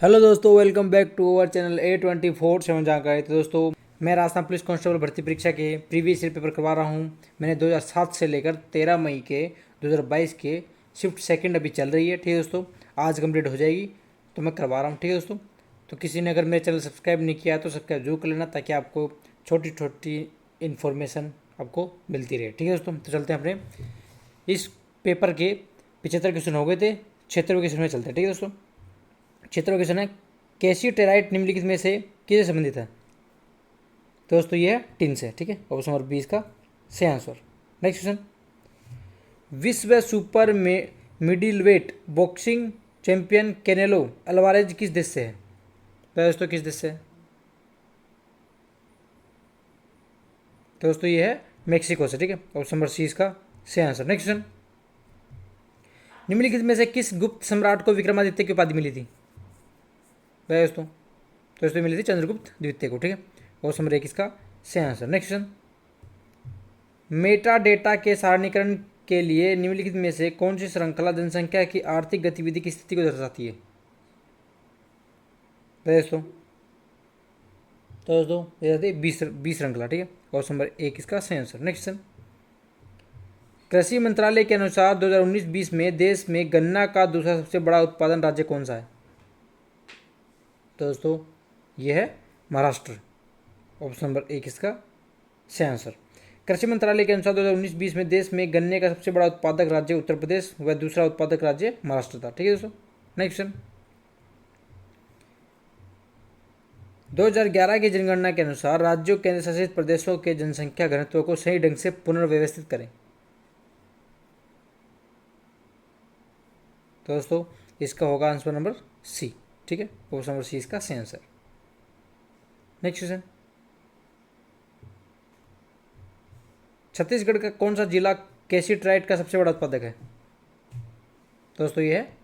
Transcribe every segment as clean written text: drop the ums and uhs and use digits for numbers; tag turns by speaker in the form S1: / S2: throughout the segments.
S1: Hello दोस्तों, welcome back to our channel A24/7 जानकारी। तो दोस्तों, मैं राजस्थान पुलिस कांस्टेबल भर्ती परीक्षा के प्रीवियस ईयर पेपर करवा रहा हूँ। मैंने 2007 से लेकर 13 मई के 2022 के शिफ्ट सेकंड अभी चल रही है। ठीक है दोस्तों, आज कंप्लीट हो जाएगी तो मैं करवा रहा हूँ। ठीक है दोस्तों, तो किसी ने अगर मेरे चैनल सब्सक्राइब नहीं किया तो सब्सक्राइब जरूर कर लेना, ताकि आपको छोटी छोटी इन्फॉर्मेशन आपको मिलती रहे। ठीक है दोस्तों, तो चलते हैं अपने इस पेपर के 75 क्वेश्चन हो गए थे, 76वें क्वेश्चन में चलते हैं। ठीक है दोस्तों, क्षेत्रों क्वेश्चन है, कैल्शियटेराइट निम्नलिखित में से किससे संबंधित है? तो दोस्तों ये है टिन से। ठीक है, ऑप्शन नंबर 20 का सही आंसर। नेक्स्ट क्वेश्चन, विश्व सुपर में middle weight boxing champion Canelo Alvarez किस देश से है? तो दोस्तों किस देश से है? तो दोस्तों ये है मेक्सिको से। ठीक है, ऑप्शन नंबर सी इसका सही आंसर। नेक्स्ट क्वेश्चन, निम्नलिखित में से किस गुप्त सम्राट को विक्रमादित्य की उपाधि मिली थी? दोस्तों मिली थी चंद्रगुप्त द्वितीय को। ठीक है, ऑप्शन नंबर 1 इसका सही answer. Next question, Meta data के सारणीकरण के लिए निम्नलिखित में से कौन सी श्रृंखला जनसंख्या की आर्थिक गतिविधि की स्थिति को दर्शाती है? दोस्तों ये रहती है 20 श्रृंखला। ठीक है, ऑप्शन नंबर 1 इसका सही आंसर। नेक्स्ट क्वेश्चन, कृषि मंत्रालय के अनुसार 2019-20 में देश में गन्ना का दूसरा सबसे बड़ा उत्पादन राज्य कौन सा है? दोस्तों ये है महाराष्ट्र, ऑप्शन नंबर 1 इसका सही आंसर। कृषि मंत्रालय के अनुसार 2019-20 में देश में गन्ने का सबसे बड़ा उत्पादक राज्य उत्तर प्रदेश व दूसरा उत्पादक राज्य महाराष्ट्र था। ठीक है दोस्तों, नेक्स्ट क्वेश्चन, 2011 की जनगणना के अनुसार राज्यों केंद्र शासित प्रदेशों के जनसंख्या घनत्व को सही ढंग से पुनर्व्यवस्थित करें। तो दोस्तों इसका होगा आंसर नंबर सी। ठीक है, ऑप्शन नंबर सी इसका सही आंसर। नेक्स्ट क्वेश्चन, छत्तीसगढ़ का कौन सा जिला कैल्शियटाइट का सबसे बड़ा उत्पादक है? दोस्तों ये है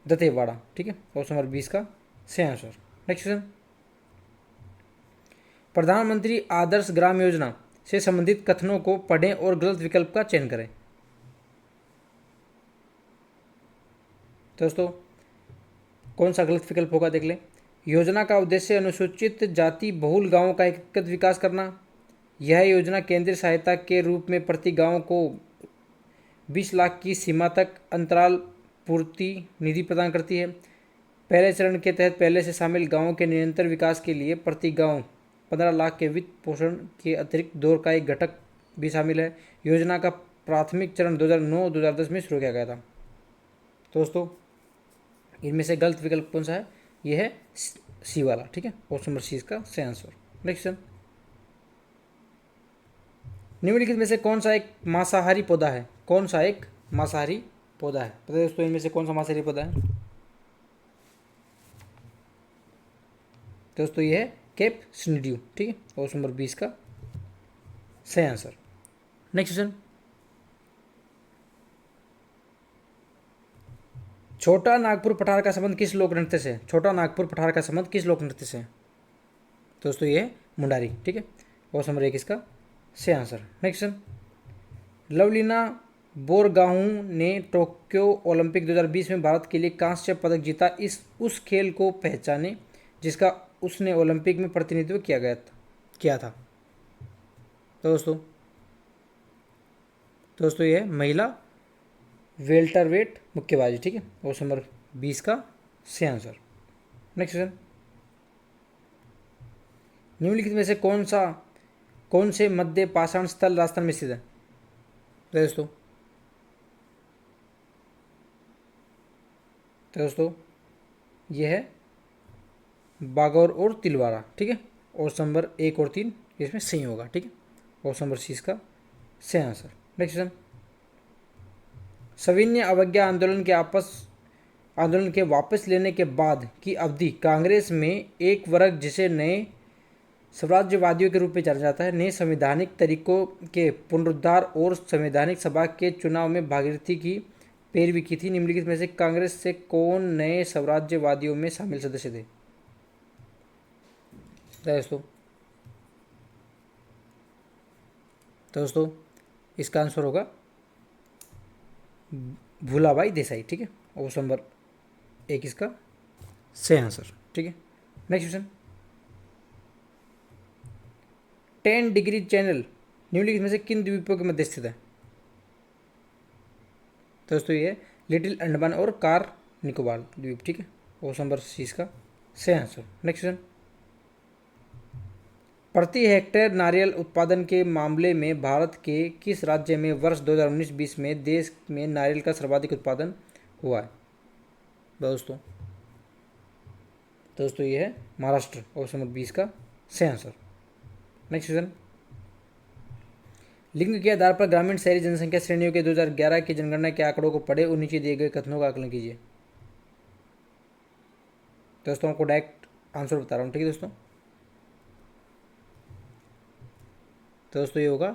S1: दंतेवाड़ा। ठीक है, ऑप्शन नंबर 20 का सही आंसर। नेक्स्ट क्वेश्चन, प्रधानमंत्री आदर्श ग्राम योजना से संबंधित कथनों को पढ़ें और गलत विकल्प का चयन करें। दोस्तों कौन सा गलत विकल्प होगा देख लें। योजना का उद्देश्य अनुसूचित जाति बहुल गांवों का एकीकृत विकास करना। यह योजना केंद्रीय सहायता के रूप में प्रति गांव को 20 लाख की सीमा तक अंतराल पूर्ति निधि प्रदान करती है। पहले चरण के तहत पहले से शामिल गांवों के निरंतर विकास के लिए प्रति गांव 15 लाख के वित्त पोषण के अतिरिक्त दौर का एक घटक भी शामिल है। योजना का प्राथमिक चरण 2009-2010 में शुरू किया गया था। दोस्तों इनमें से गलत विकल्प कौन सा है? यह है सी वाला। ठीक है, ऑप्शन नंबर सी इसका सही आंसर। नेक्स्ट, निम्नलिखित में से कौन सा एक मांसाहारी पौधा है? कौन सा एक मांसाहारी पौधा है? पता है दोस्तों इनमें से कौन सा मांसाहारी पौधा है? दोस्तों ये है केप स्निड्यू। ठीक है, ऑप्शन नंबर 20 का सही आंसर। नेक्स्ट क्वेश्चन, छोटा नागपुर पठार का संबंध किस लोक नृत्य से? छोटा नागपुर पठार का संबंध किस लोक नृत्य से? दोस्तों ये है मुंडारी। ठीक है, ऑप्शन नंबर 1 इसका सही आंसर। नेक्स्ट क्वेश्चन, लवलीना बोरगाहू ने टोक्यो ओलंपिक 2020 में भारत के लिए कांस्य पदक जीता। इस उस खेल को पहचाने जिसका उसने ओलंपिक में प्रतिनिधित्व किया था। तो दोस्तों ये है महिला वेल्टरवेट मुक्केबाजी। ठीक है, ऑप्शन नंबर 20 का सही आंसर। नेक्स्ट क्वेश्चन, निम्नलिखित में से कौन से मध्य पाषाण स्थल राजस्थान में स्थित है? दोस्तों यह है बागौर और तिलवाड़ा। ठीक है, ऑप्शन नंबर 1 और 3 इसमें सही होगा। ठीक है, ऑप्शन नंबर सी इसका सही आंसर। नेक्स्ट क्वेश्चन, सविनय अवज्ञा आंदोलन के वापस लेने के बाद की अवधि कांग्रेस में एक वर्ग जिसे नए स्वराज्यवादियों के रूप में जाना जाता है ने संवैधानिक तरीकों के पुनरुद्धार और संवैधानिक सभा के चुनाव में भागीरथी की पैरवी की थी। निम्नलिखित में से कांग्रेस से कौन नए स्वराज्यवादियों में शामिल सदस्य थे? दोस्तों इसका आंसर होगा भूलाबाई देसाई। ठीक है, ऑप्शन नंबर 1 इसका सही आंसर। ठीक है, नेक्स्ट क्वेश्चन। 10 डिग्री चैनल निम्नलिखित में से किन द्वीपों के मध्य स्थित है? तो दोस्तों ये लिटिल अंडमान और कार निकोबार द्वीप। ठीक है, ऑप्शन नंबर सी इसका सही आंसर। Next question. प्रति हेक्टेयर नारियल उत्पादन के मामले में भारत के किस राज्य में वर्ष 2019-20 में देश में नारियल का सर्वाधिक उत्पादन हुआ है? दोस्तों ये है महाराष्ट्र, ऑप्शन नंबर 20 का सही आंसर। Next question. लिंग के आधार पर ग्रामीण शहरी जनसंख्या श्रेणियों के 2011 की जनगणना के आंकड़ों को पढ़े और नीचे दिए गए कथनों का आकलन कीजिए। दोस्तों आपको डायरेक्ट आंसर बता रहा हूँ। ठीक है दोस्तों, तो दोस्तों ये होगा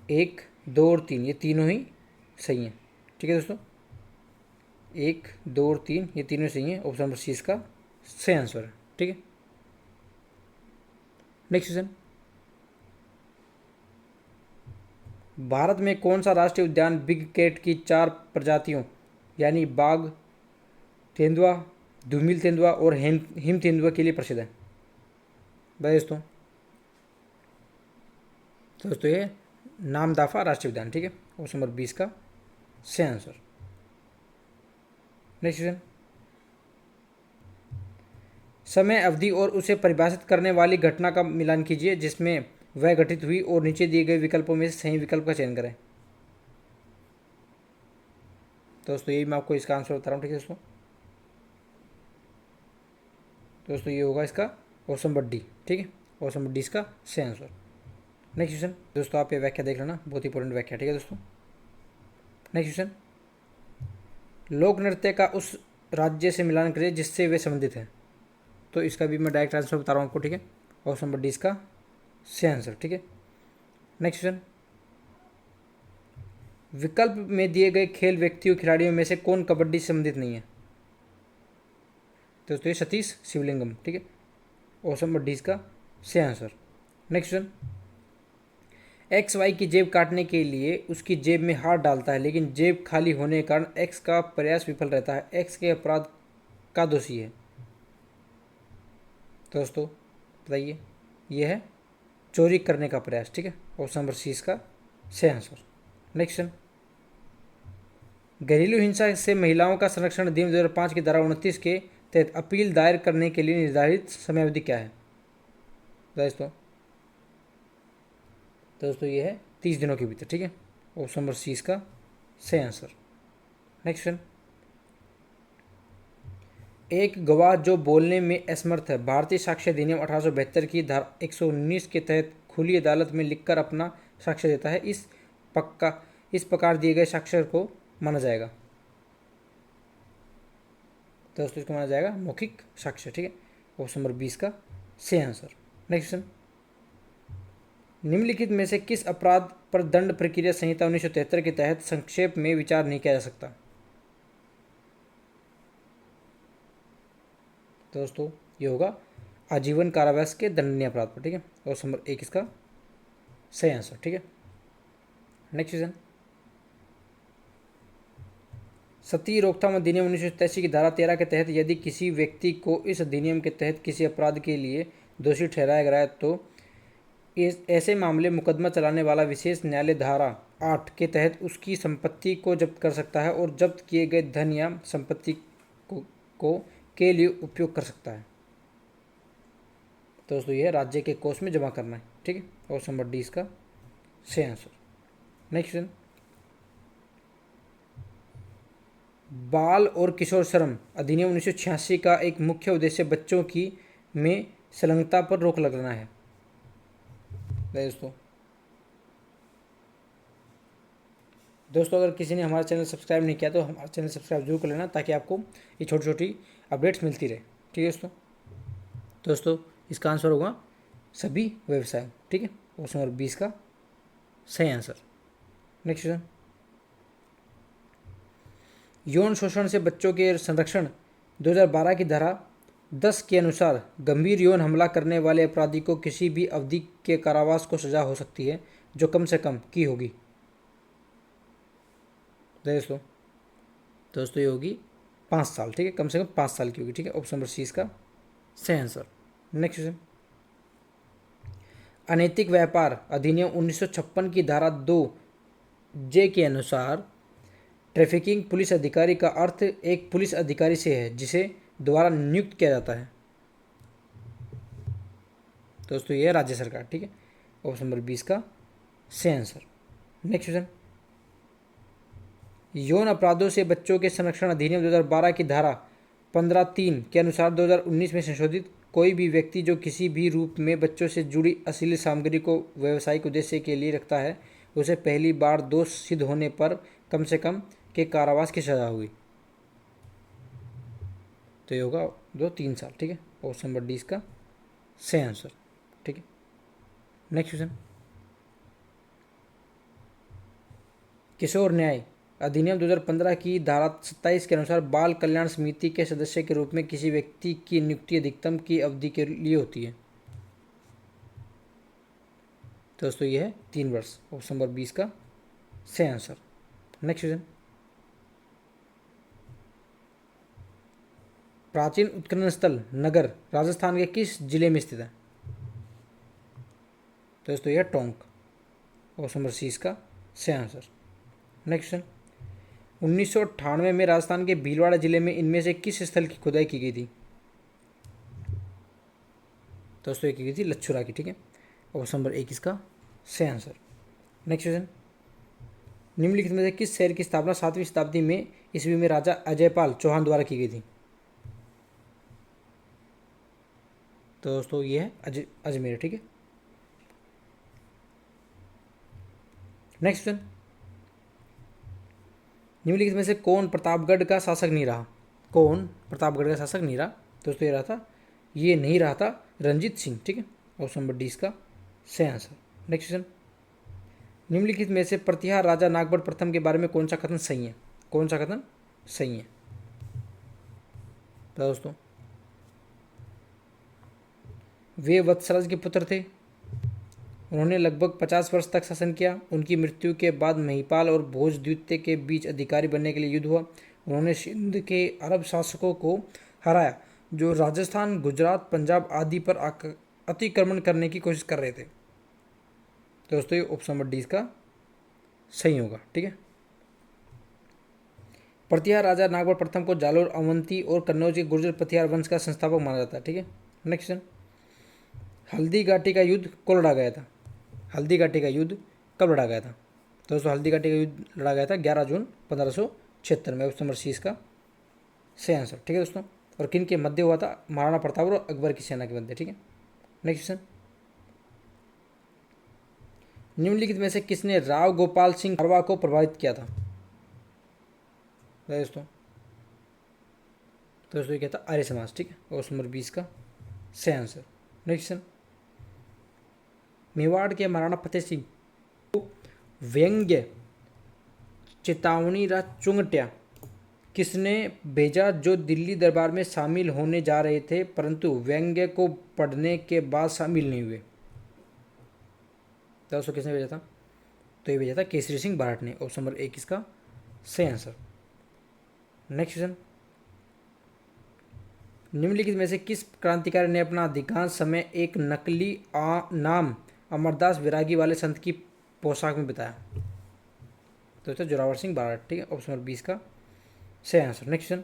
S1: 1, 2 और 3, ये तीनों ही सही हैं। ठीक है दोस्तों, 1, 2 और 3 ये तीनों सही हैं, ऑप्शन नंबर सी इसका सही आंसर है। ठीक है, नेक्स्ट क्वेश्चन। भारत में कौन सा राष्ट्रीय उद्यान बिग कैट की 4 प्रजातियों यानी बाघ, तेंदुआ, दुमिल तेंदुआ और हिम तेंदुआ के लिए प्रसिद्ध है? बताइए दोस्तों ये नामदफा राष्ट्रीय उद्यान। ठीक है, ऑप्शन नंबर 20 का सही आंसर। Next question. समय अवधि और उसे परिभाषित करने वाली घटना का मिलान कीजिए जिसमें वह घटित हुई और नीचे दिए गए विकल्पों में से सही विकल्प का चयन करें। दोस्तों यही मैं आपको इसका आंसर बता रहा हूँ। ठीक है दोस्तों ये होगा इसका ऑप्शन नंबर डी। ठीक है, ऑप्शन नंबर डी इसका सही आंसर। Next question. दोस्तों आप ये व्याख्या देख लेना, बहुत इंपॉर्टेंट व्याख्या। ठीक है दोस्तों, नेक्स्ट क्वेश्चन। लोक नृत्य का उस राज्य से मिलान करिए जिससे वे संबंधित हैं। तो इसका भी मैं डायरेक्ट आंसर बता रहा हूँ आपको। ठीक है, ऑप्शन नंबर डी इसका सही आंसर। ठीक है, नेक्स्ट क्वेश्चन। विकल्प में दिए गए खेल व्यक्तियों खिलाड़ियों में से कौन कबड्डी से संबंधित नहीं है? दोस्तों ये सतीश शिवलिंगम। ठीक है, ऑप्शन नंबर डी इसका सही answer. Next question. X Y की जेब काटने के लिए उसकी जेब में हाथ डालता है लेकिन जेब खाली होने के कारण एक्स का प्रयास विफल रहता है। एक्स के अपराध का दोषी है? दोस्तों बताइए, ये है चोरी करने का प्रयास। ठीक है, ऑप्शन नंबर सी इसका सही आंसर। Next question. घरेलू हिंसा से महिलाओं का संरक्षण अधिनियम 2005 की धारा 29 के तहत अपील दायर करने के लिए निर्धारित समयावधि क्या है? दोस्तों ये है 30 दिनों के भीतर। ठीक है, ऑप्शन नंबर सी इसका सही आंसर। Next question. एक गवाह जो बोलने में असमर्थ है भारतीय साक्ष्य अधिनियम 1872 की धारा 119 के तहत खुली अदालत में लिखकर अपना साक्ष्य देता है, इस प्रकार दिए गए साक्ष्य को माना जाएगा? दोस्तों इसको माना जाएगा मौखिक साक्ष्य। ठीक है, ऑप्शन नंबर 20 का सही आंसर। Next question. निम्नलिखित में से किस अपराध पर दंड प्रक्रिया संहिता 1973 के तहत संक्षेप में विचार नहीं किया जा सकता? दोस्तों ये होगा आजीवन कारावास के दंडनीय अपराध पर। ठीक है, ऑप्शन नंबर 1 इसका सही आंसर। ठीक है, नेक्स्ट क्वेश्चन। सती रोकथाम अधिनियम 1987 की धारा 13 के तहत यदि किसी व्यक्ति को इस अधिनियम के तहत किसी अपराध के लिए दोषी ठहराया गया है तो ऐसे मामले मुकदमा चलाने वाला विशेष न्यायालय धारा 8 के तहत उसकी संपत्ति को जब्त कर सकता है और जब्त किए गए धन या संपत्ति को के लिए उपयोग कर सकता है। दोस्तों यह राज्य के कोष में जमा करना है। ठीक है, ऑप्शन नंबर डी इसका सही आंसर। Next question. बाल और किशोर श्रम अधिनियम 1986 का एक मुख्य उद्देश्य बच्चों की में संलग्नता पर रोक लगाना है। दोस्तों अगर किसी ने हमारा चैनल सब्सक्राइब नहीं किया तो हमारा चैनल सब्सक्राइब जरूर कर लेना ताकि आपको ये छोटी छोटी अपडेट्स मिलती रहे। ठीक है दोस्तों इसका आंसर होगा सभी व्यवसाय। ठीक है, ऑप्शन नंबर 20 का सही आंसर। Next question. यौन शोषण से बच्चों के संरक्षण 2012 की धारा 10 के अनुसार गंभीर यौन हमला करने वाले अपराधी को किसी भी अवधि के कारावास को सजा हो सकती है जो कम से कम की होगी। दोस्तों ये होगी 5 साल, ठीक है, कम से कम 5 साल की होगी, ठीक है। ऑप्शन नंबर सी इसका सही आंसर। नेक्स्ट क्वेश्चन, अनैतिक व्यापार अधिनियम 1956 की धारा 2 जे के अनुसार ट्रैफिकिंग पुलिस अधिकारी का अर्थ एक पुलिस अधिकारी से है जिसे द्वारा नियुक्त किया जाता है। दोस्तों ये है राज्य सरकार, ठीक है। ऑप्शन नंबर 20 का सही आंसर। नेक्स्ट क्वेश्चन, यौन अपराधों से बच्चों के संरक्षण अधिनियम 2012 की धारा 15(3) के अनुसार 2019 में संशोधित कोई भी व्यक्ति जो किसी भी रूप में बच्चों से जुड़ी अश्लील सामग्री को व्यावसायिक उद्देश्य के लिए रखता है उसे पहली बार दोष सिद्ध होने पर कम से कम के कारावास की सजा होगी। तो ये होगा 2-3 साल, ठीक है। ऑप्शन नंबर डी इसका सही आंसर, ठीक है। नेक्स्ट क्वेश्चन, किशोर न्याय अधिनियम 2015 की धारा 27 के अनुसार बाल कल्याण समिति के सदस्य के रूप में किसी व्यक्ति की नियुक्ति अधिकतम की अवधि के लिए होती है। दोस्तों ये है 3 वर्ष। ऑप्शन नंबर 20 का सही आंसर। नेक्स्ट क्वेश्चन, प्राचीन उत्खनन स्थल नगर राजस्थान के किस जिले में स्थित है। दोस्तों यह टोंक। ऑप्शन नंबर सी इसका सही आंसर। नेक्स्ट क्वेश्चन, 1998 में राजस्थान के भीलवाड़ा जिले में इनमें से किस स्थल की खुदाई की गई थी। दोस्तों ये की गई थी लच्छुरा की, ठीक है। ऑप्शन नंबर 1 इसका सही आंसर। नेक्स्ट क्वेश्चन, निम्नलिखित में से किस शहर की स्थापना 7वीं शताब्दी में ईस्वी में राजा अजयपाल चौहान द्वारा की गई थी। तो दोस्तों ये है अजमेर, ठीक है। नेक्स्ट क्वेश्चन, निम्नलिखित में से कौन प्रतापगढ़ का शासक नहीं रहा। कौन प्रतापगढ़ का शासक नहीं रहा। दोस्तों ये नहीं रहा था रंजीत सिंह, ठीक है। ऑप्शन नंबर डी इसका सही आंसर। नेक्स्ट क्वेश्चन, निम्नलिखित में से प्रतिहार राजा नागभट्ट प्रथम के बारे में कौन सा कथन सही है। कौन सा कथन सही है। तो दोस्तों वे वत्सराज के पुत्र थे, उन्होंने लगभग 50 वर्ष तक शासन किया। उनकी मृत्यु के बाद महिपाल और भोज द्वितीय के बीच अधिकारी बनने के लिए युद्ध हुआ। उन्होंने सिंध के अरब शासकों को हराया जो राजस्थान, गुजरात, पंजाब आदि पर अतिक्रमण करने की कोशिश कर रहे थे। दोस्तों ये ऑप्शन नंबर डी इसका सही होगा, ठीक है। प्रतिहार राजा नागभट्ट प्रथम को जालोर, अवंती और कन्नौज के गुर्जर प्रतिहार वंश का संस्थापक माना जाता है, ठीक है। नेक्स्ट क्वेश्चन, हल्दी घाटी का युद्ध कब लड़ा गया था। हल्दी घाटी का युद्ध कब लड़ा गया था। दोस्तों हल्दी घाटी का युद्ध लड़ा गया था 11 जून 1576 में। ऑप्शन नंबर सी इसका सही आंसर, ठीक है दोस्तों। और किन के मध्य हुआ था। महाराणा प्रताप और अकबर की सेना के मध्य, ठीक है। नेक्स्ट क्वेश्चन, निम्नलिखित में से किसने राव गोपाल सिंह कारवा को प्रभावित किया था। दोस्तों ये क्या था आर्य समाज, ठीक है। ऑप्शन नंबर 20 का सही आंसर। नेक्स्ट क्वेश्चन, मेवाड़ के महाराणा फतेह सिंह को व्यंग्य चेतावनी चुंगटिया किसने भेजा जो दिल्ली दरबार में शामिल होने जा रहे थे परंतु व्यंग्य को पढ़ने के बाद शामिल नहीं हुए। दोस्तों किसने भेजा था। तो ये भेजा था केसरी सिंह बारठ ने। ऑप्शन नंबर 1 इसका सही आंसर। नेक्स्ट क्वेश्चन, निम्नलिखित में से किस क्रांतिकारी ने अपना अधिकांश समय एक नकली नाम अमरदास विरागी वाले संत की पोशाक में बिताया। दोस्तों जोरावर सिंह बारठ, ठीक है। ऑप्शन नंबर 20 का सही आंसर। नेक्स्ट क्वेश्चन,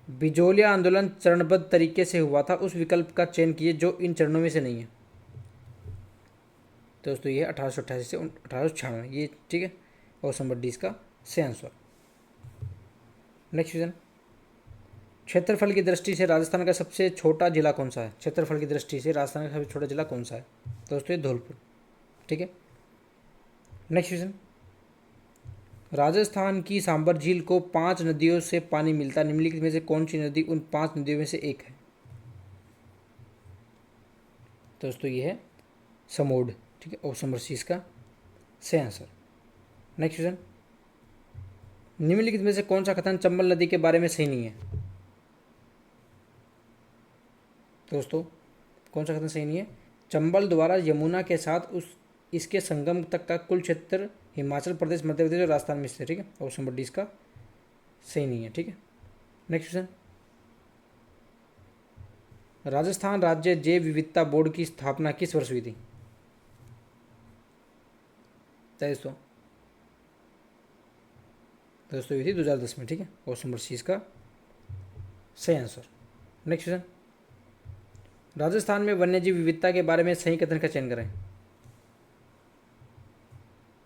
S1: बिजोलिया आंदोलन चरणबद्ध तरीके से हुआ था उस विकल्प का चयन कीजिए जो इन चरणों में से नहीं है। दोस्तों ये 1888 से 1896 ये, ठीक है। ऑप्शन नंबर 20 का सही आंसर। नेक्स्ट क्वेश्चन, क्षेत्रफल की दृष्टि से राजस्थान का सबसे छोटा जिला कौन सा है। क्षेत्रफल की दृष्टि से राजस्थान का सबसे छोटा जिला कौन सा है। दोस्तों ये धौलपुर, ठीक है। नेक्स्ट क्वेश्चन, राजस्थान की सांबर झील को 5 नदियों से पानी मिलता है। निम्नलिखित में से कौन सी नदी उन 5 नदियों में से एक है। दोस्तों ये है समोड, ठीक है। ऑप्शन नंबर सी इसका सही आंसर। नेक्स्ट क्वेश्चन, निम्नलिखित में से कौन सा कथन चंबल नदी के बारे में सही नहीं है। दोस्तों कौन सा कथन सही नहीं है। चंबल द्वारा यमुना के साथ इसके संगम तक का कुल क्षेत्र हिमाचल प्रदेश, मध्य प्रदेश और राजस्थान में स्थित है, ठीक है। ऑप्शन नंबर डी इसका सही नहीं है, ठीक है। नेक्स्ट क्वेश्चन, राजस्थान राज्य जैव विविधता बोर्ड की स्थापना किस वर्ष हुई थी? 2300 दोस्तों हुई थी 2010 में, ठीक है। ऑप्शन नंबर सी इसका सही आंसर। नेक्स्ट क्वेश्चन, राजस्थान में वन्यजीव विविधता के बारे में सही कथन का चयन करें।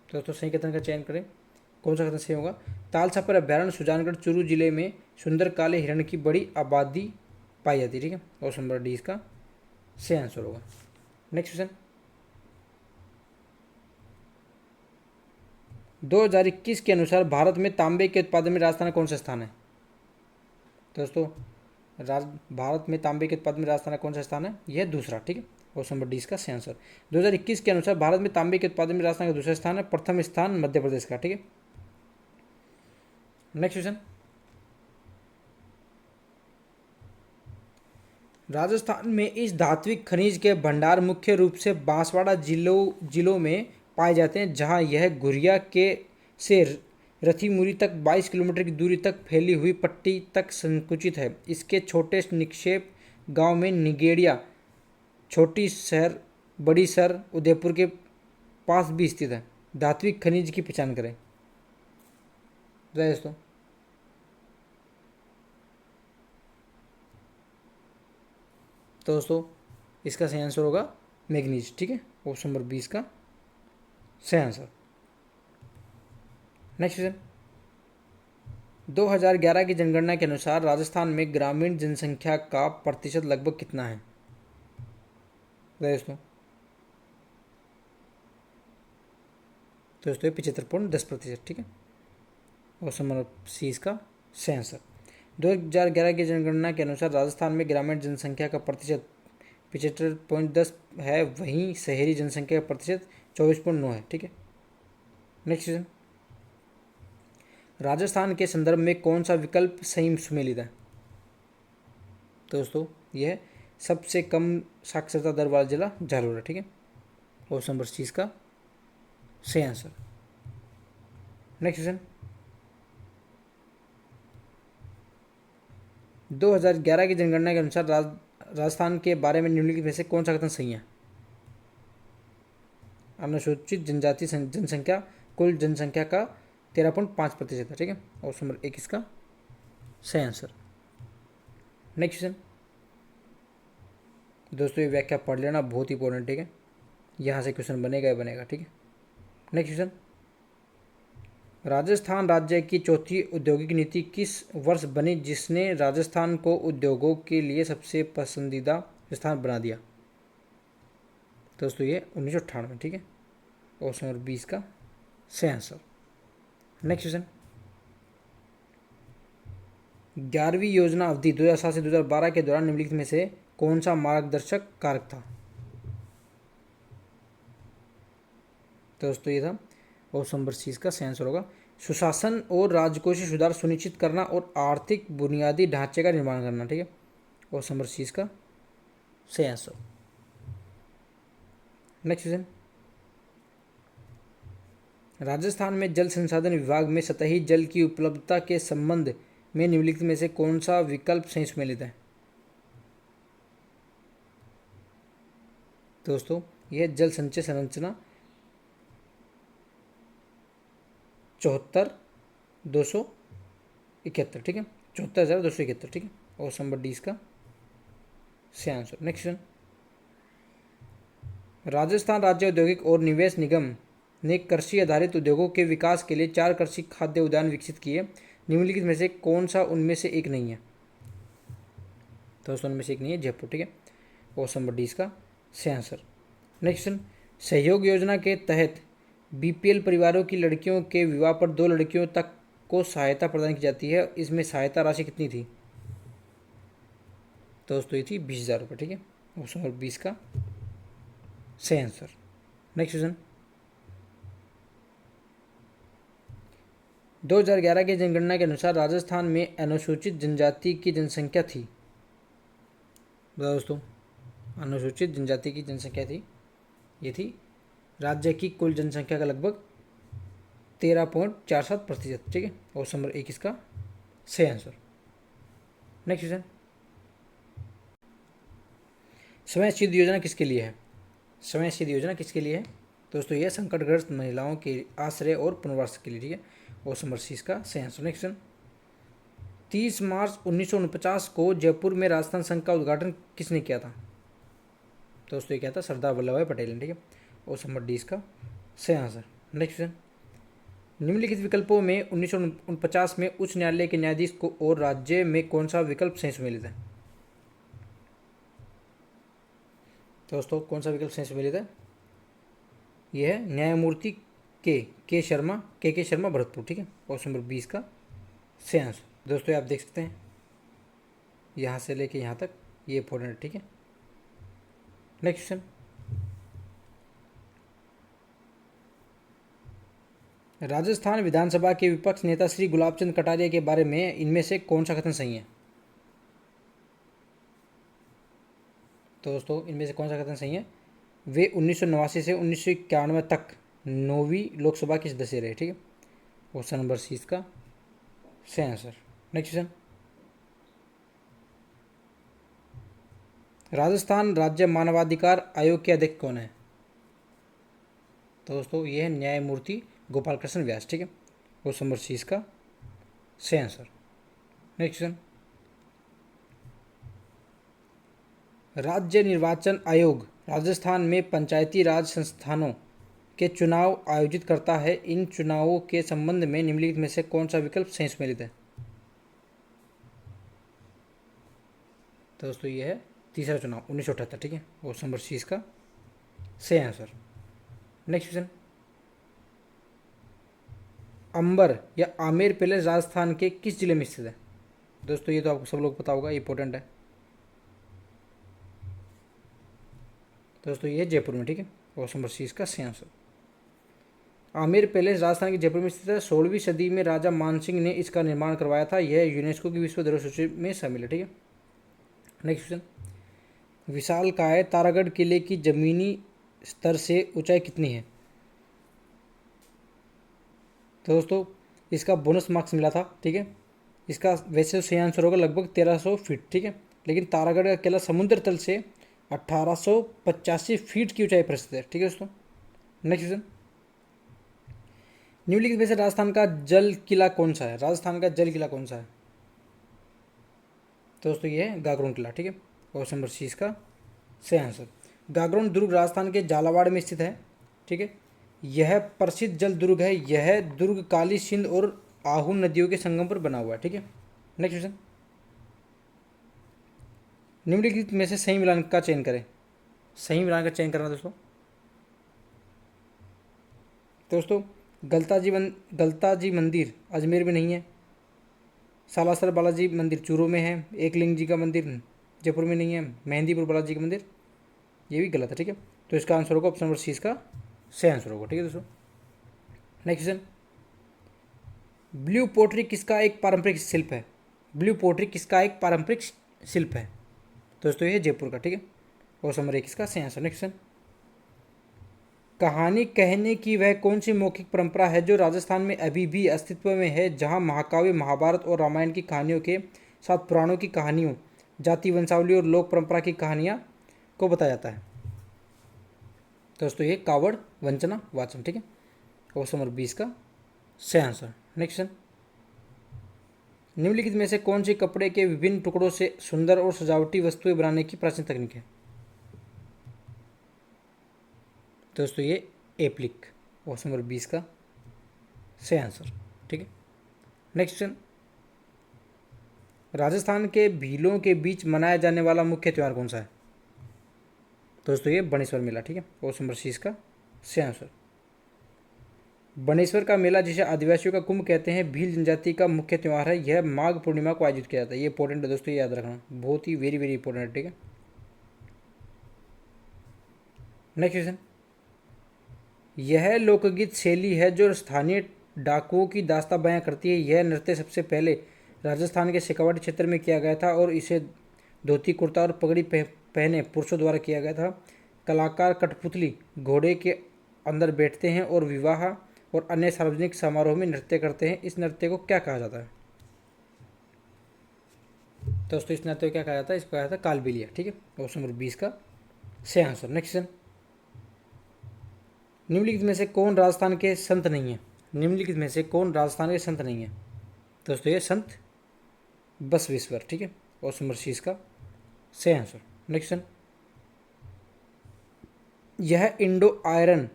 S1: दोस्तों सही कथन का चयन करें, कौन सा कथन सही होगा? तालछापर अभ्यारण्य सुजानगढ़ चूरू जिले में सुंदर काले हिरण की बड़ी आबादी पाई जाती है, ठीक है। ऑप्शन नंबर डी इसका सही आंसर होगा। नेक्स्ट क्वेश्चन, 2021 के अनुसार भारत में तांबे के उत्पादन में राजस्थान का कौन सा स्थान है? दोस्तों भारत में तांबे के उत्पादन में राजस्थान का कौन सा स्थान है? यह दूसरा, ठीक है। ऑप्शन नंबर डी इसका सही आंसर। 2021 के अनुसार भारत में तांबे के उत्पादन में राजस्थान का दूसरा स्थान है, प्रथम स्थान मध्य प्रदेश का, ठीक है। नेक्स्ट क्वेश्चन, राजस्थान में इस धात्विक खनिज के भंडार मुख्य रूप से बांसवाड़ा जिलों में पाए जाते हैं, जहां यह गुरिया के से रथीमुरी तक 22 किलोमीटर की दूरी तक फैली हुई पट्टी तक संकुचित है। इसके छोटे निक्षेप गांव में निगेड़िया, छोटी शहर, बड़ी सर, उदयपुर के पास भी स्थित है। धात्विक खनिज की पहचान करें दोस्तों। तो दोस्तों इसका सही आंसर होगा मैग्नीज, ठीक है। ऑप्शन नंबर 20 का सही आंसर। नेक्स्ट क्वेश्चन, 2011 की जनगणना के अनुसार राजस्थान में ग्रामीण जनसंख्या का प्रतिशत लगभग कितना है दोस्तों? दोस्तों 75.10%, ठीक है। ऑप्शन नंबर सी इसका सही आंसर। 2011 की जनगणना के अनुसार राजस्थान में ग्रामीण जनसंख्या का प्रतिशत 75.10 है, वहीं शहरी जनसंख्या का प्रतिशत 24.9 है, ठीक है। नेक्स्ट क्वेश्चन, राजस्थान के संदर्भ में कौन सा विकल्प सही सुमेलित है? दोस्तों यह सबसे कम साक्षरता दर वाला जिला झालोर है, ठीक है। ऑप्शन नंबर सी इसका सही आंसर। नेक्स्ट क्वेश्चन, 2011 की जनगणना के अनुसार राजस्थान के बारे में निम्नलिखित में से कौन सा कथन सही है? अनुसूचित जनजाति जनसंख्या कुल जनसंख्या का 13.5% है, ठीक है। ऑप्शन नंबर 1 इसका सही आंसर। नेक्स्ट क्वेश्चन, दोस्तों ये व्याख्या पढ़ लेना, बहुत ही इंपॉर्टेंट, ठीक है। यहाँ से क्वेश्चन बनेगा ही बनेगा, ठीक है। नेक्स्ट क्वेश्चन, राजस्थान राज्य की चौथी औद्योगिक नीति किस वर्ष बनी जिसने राजस्थान को उद्योगों के लिए सबसे पसंदीदा स्थान बना दिया? दोस्तों ये 1998, ठीक है। ऑप्शन नंबर 20 का सही आंसर। नेक्स्ट क्वेश्चन, 11वीं योजना अवधि 2007 से 2012 के दौरान निम्नलिखित में से कौन सा मार्गदर्शक कारक था? दोस्तों ये था ऑप्शन नंबर सी इसका सही आंसर होगा। सुशासन और राजकोषीय सुधार सुनिश्चित करना और आर्थिक बुनियादी ढांचे का निर्माण करना, ठीक है। ऑप्शन नंबर सी इसका सही आंसर। नेक्स्ट क्वेश्चन, राजस्थान में जल संसाधन विभाग में सतही जल की उपलब्धता के संबंध में निम्नलिखित में से कौन सा विकल्प सही सुमेलित है? दोस्तों यह जल संचय संरचना 74,271, ठीक है। 74,271, ठीक है। ऑप्शन नंबर डी इसका सही आंसर। नेक्स्ट क्वेश्चन, राजस्थान राज्य औद्योगिक और निवेश निगम ने कृषि आधारित उद्योगों के विकास के लिए 4 कृषि खाद्य उद्यान विकसित किए, निम्नलिखित में से कौन सा उनमें से एक नहीं है? दोस्तों उनमें से एक नहीं है जयपुर, ठीक है। ऑप्शन नंबर डी इसका सही आंसर। नेक्स्ट क्वेश्चन, सहयोग योजना के तहत बीपीएल परिवारों की लड़कियों के विवाह पर 2 लड़कियों तक को सहायता प्रदान की जाती है, इसमें सहायता राशि कितनी थी? दोस्तों ये थी 20,000 रुपये, ठीक है। ऑप्शन नंबर 20 का सही आंसर। नेक्स्ट क्वेश्चन, 2011 की जनगणना के अनुसार राजस्थान में अनुसूचित जनजाति की जनसंख्या थी। दोस्तों अनुसूचित जनजाति की जनसंख्या थी, ये थी राज्य की कुल जनसंख्या का लगभग 13.47%, ठीक है। ऑप्शन नंबर 1 इसका सही आंसर। नेक्स्ट क्वेश्चन, समय योजना किसके लिए है? समय योजना किसके लिए है? दोस्तों यह संकटग्रस्त महिलाओं के आश्रय और पुनर्वास के लिए, ठीक है। ऑप्शन नंबर सी इसका सही आंसर। नेक्स्ट क्वेश्चन, 30 मार्च 1949 को जयपुर में राजस्थान संघ का उद्घाटन किसने किया था? दोस्तों ये क्या था? सरदार वल्लभ भाई पटेल ने, ठीक है। ऑप्शन नंबर डी इसका सही आंसर। नेक्स्ट क्वेश्चन, निम्नलिखित विकल्पों में 1949 में उच्च न्यायालय के न्यायाधीश को और राज्य में कौन सा विकल्प सही सुमेलित है? दोस्तों कौन सा विकल्प सही सुमेलित है? यह है न्यायमूर्ति के शर्मा भरतपुर, ठीक है। ऑप्शन नंबर 20 का सही आंसर। दोस्तों आप देख सकते हैं यहाँ से लेके यहाँ तक ये इंपॉर्टेंट है, ठीक है। नेक्स्ट क्वेश्चन, राजस्थान विधानसभा के विपक्ष नेता श्री गुलाब चंद कटारिया के बारे में इनमें से कौन सा कथन सही है? दोस्तों इनमें से कौन सा कथन सही है? वे 1989 से 1991 तक 9वीं लोकसभा के सदस्य रहे, ठीक है। ऑप्शन नंबर सी इसका सही आंसर। नेक्स्ट क्वेश्चन, राजस्थान राज्य मानवाधिकार आयोग के अध्यक्ष कौन है? दोस्तों ये है न्यायमूर्ति गोपाल कृष्ण व्यास, ठीक है। ऑप्शन नंबर सी इसका सही आंसर। नेक्स्ट क्वेश्चन, राज्य निर्वाचन आयोग राजस्थान में पंचायती राज संस्थानों के चुनाव आयोजित करता है। इन चुनावों के संबंध में निम्नलिखित में से कौन सा विकल्प सही सुमेलित है? दोस्तों ये है तीसरा चुनाव 1978, ठीक है। ऑप्शन नंबर सी इसका सही आंसर। नेक्स्ट क्वेश्चन, अंबर या आमेर पैलेस राजस्थान के किस जिले में स्थित है? दोस्तों ये तो आपको सब लोग पता होगा, इंपॉर्टेंट है। दोस्तों ये जयपुर में, ठीक है। ऑप्शन नंबर सी इसका सही आंसर। आमेर पैलेस राजस्थान के जयपुर में स्थित है। 16वीं सदी में राजा मानसिंह ने इसका निर्माण करवाया था। यह यूनेस्को की विश्व धरोहर सूची में शामिल है, ठीक है। नेक्स्ट क्वेश्चन, विशालकाय तारागढ़ किले की जमीनी स्तर से ऊंचाई कितनी है? तो दोस्तों इसका बोनस मार्क्स मिला था, ठीक है। इसका वैसे तो सही आंसर होगा लगभग 1300 फीट, ठीक है। लेकिन तारागढ़ का किला समुद्र तल से 1885 फीट की ऊंचाई पर स्थित है, ठीक है दोस्तों। नेक्स्ट क्वेश्चन, निम्नलिखित में से राजस्थान का जल किला कौन सा है? राजस्थान का जल किला कौन सा है? दोस्तों ये है गागरोन किला, ठीक है। ऑप्शन नंबर सी इसका सही आंसर। गागरोन दुर्ग राजस्थान के झालावाड़ में स्थित है, ठीक है। यह प्रसिद्ध जल दुर्ग है। यह दुर्ग काली सिंध और आहू नदियों के संगम पर बना हुआ है, ठीक है। नेक्स्ट क्वेश्चन, निम्नलिखित में से सही मिलान का चयन करें। सही मिलान का चयन करना दोस्तों गलताजी मंदिर अजमेर में नहीं है। सालासर बालाजी मंदिर चूरू में है। एकलिंग जी का मंदिर जयपुर में नहीं है। मेहंदीपुर बालाजी का मंदिर ये भी गलत है, ठीक है। तो इसका आंसर होगा ऑप्शन नंबर सी इसका सही आंसर होगा, ठीक है दोस्तों। नेक्स्ट क्वेश्चन, ब्लू पोट्री किसका एक पारंपरिक शिल्प है? ब्लू पोट्री किसका एक पारंपरिक शिल्प है? दोस्तों ये जयपुर का, ठीक है। ऑप्शन नंबर 1 इसका सही आंसर। नेक्स्ट क्वेश्चन, कहानी कहने की वह कौन सी मौखिक परंपरा है जो राजस्थान में अभी भी अस्तित्व में है, जहां महाकाव्य महाभारत और रामायण की कहानियों के साथ पुराणों की कहानियों, जाति वंशावली और लोक परंपरा की कहानियां को बताया जाता है? दोस्तों ये कावड़ वंचना वाचन, ठीक है। ऑप्शन नंबर 20 का सही आंसर। नेक्स्ट क्वेश्चन, निम्नलिखित में से कौन सी कपड़े के विभिन्न टुकड़ों से सुंदर और सजावटी वस्तुएं बनाने की प्राचीन तकनीक है? दोस्तों ये एप्लिक। ऑप्शन नंबर 20 का सही आंसर, ठीक है। नेक्स्ट क्वेश्चन, राजस्थान के भीलों के बीच मनाया जाने वाला मुख्य त्यौहार कौन सा है? दोस्तों ये बनेश्वर मेला, ठीक है। ऑप्शन नंबर सी इसका सही आंसर। बनेश्वर का मेला, जिसे आदिवासियों का कुंभ कहते हैं, भील जनजाति का मुख्य त्यौहार है। यह माघ पूर्णिमा को आयोजित किया जाता है। ये इंपॉर्टेंट है दोस्तों, ये याद रखना, बहुत ही वेरी वेरी इंपॉर्टेंट है, ठीक है। नेक्स्ट क्वेश्चन, यह लोकगीत शैली है जो स्थानीय डाकुओं की दास्तां बयां करती है। यह नृत्य सबसे पहले राजस्थान के शेखावाटी क्षेत्र में किया गया था और इसे धोती कुर्ता और पगड़ी पहने पुरुषों द्वारा किया गया था। कलाकार कठपुतली घोड़े के अंदर बैठते हैं और विवाह और अन्य सार्वजनिक समारोह में नृत्य करते हैं। इस नृत्य को क्या कहा जाता है? दोस्तों इस नाते क्या कहा जाता है, इसको कहा जाता है कालबेलिया। ठीक है, ऑप्शन नंबर 20 का सही आंसर। नेक्स्ट क्वेश्चन, निम्नलिखित में से कौन राजस्थान के संत नहीं है? निम्नलिखित में से कौन राजस्थान के संत नहीं है? दोस्तों ये संत बसवेश्वर। ठीक है, ऑप्शन नंबर 30 का सही आंसर। नेक्स्ट क्वेश्चन, यह इंडो आयरन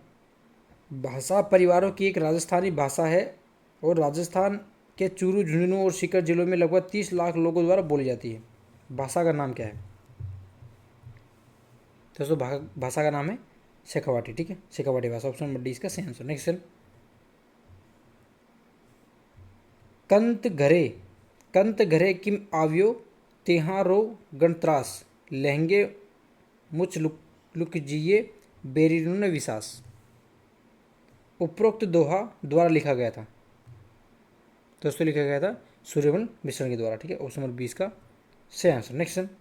S1: भाषा परिवारों की एक राजस्थानी भाषा है और राजस्थान के चूरू, झुंझुनू और सीकर जिलों में लगभग 30 लाख लोगों द्वारा बोली जाती है। भाषा का नाम क्या है? दोस्तों भाषा का नाम है शेखावाटी। ठीक है, शेखावाटी भाषा, ऑप्शन नंबर डी इसका सही आंसर। नेक्स्ट क्वेश्चन, कंत घरे किम आव्यो तेहारो गणत्रास लहंगे मुच लुक जिये बेरीनुन विशास उपरोक्त दोहा द्वारा लिखा गया था? दोस्तों लिखा गया था सूर्यमल मिश्रण के द्वारा। ठीक है, ऑप्शन नंबर 20 का सही आंसर। नेक्स्ट क्वेश्चन,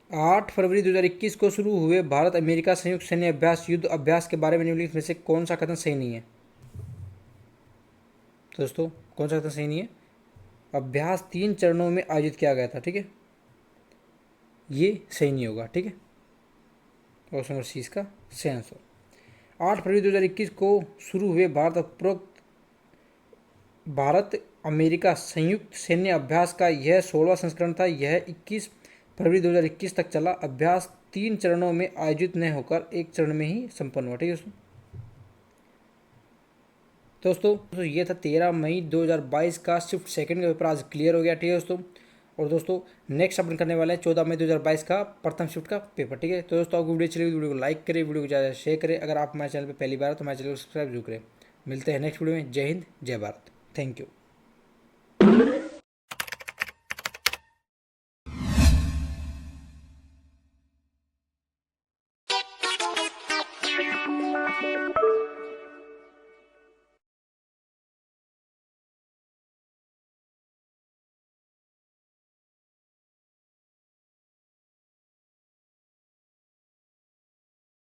S1: 8 फरवरी 2021 को शुरू हुए भारत अमेरिका संयुक्त सैन्य अभ्यास युद्ध अभ्यास के बारे में निम्नलिखित में से कौन सा कथन सही नहीं है? दोस्तों कौन सा कथन सही नहीं है? अभ्यास 3 चरणों में आयोजित किया गया था। ठीक है, ये सही नहीं होगा। ठीक है, ऑप्शन नंबर 30 का सही आंसर। 8 फरवरी 2021 को शुरू हुए भारत अमेरिका संयुक्त सैन्य अभ्यास का यह 16वां संस्करण था। यह 21 फरवरी 2021 तक चला। अभ्यास 3 चरणों में आयोजित न होकर एक चरण में ही संपन्न हुआ। ठीक है दोस्तों ये था 13 मई 2022 का शिफ्ट सेकंड का पेपर आज क्लियर हो गया। ठीक है दोस्तों, और दोस्तों नेक्स्ट अपन करने वाले हैं 14 मई 2022 का प्रथम शिफ्ट का पेपर। ठीक है, तो दोस्तों आपको वीडियो चलेगी, वीडियो को लाइक करें, वीडियो को ज़्यादा शेयर करें। अगर आप हमारे चैनल पर पहली बार है तो हमारे चैनल को सब्सक्राइब जरूर करें। मिलते हैं नेक्स्ट वीडियो में। जय हिंद, जय भारत, थैंक यू।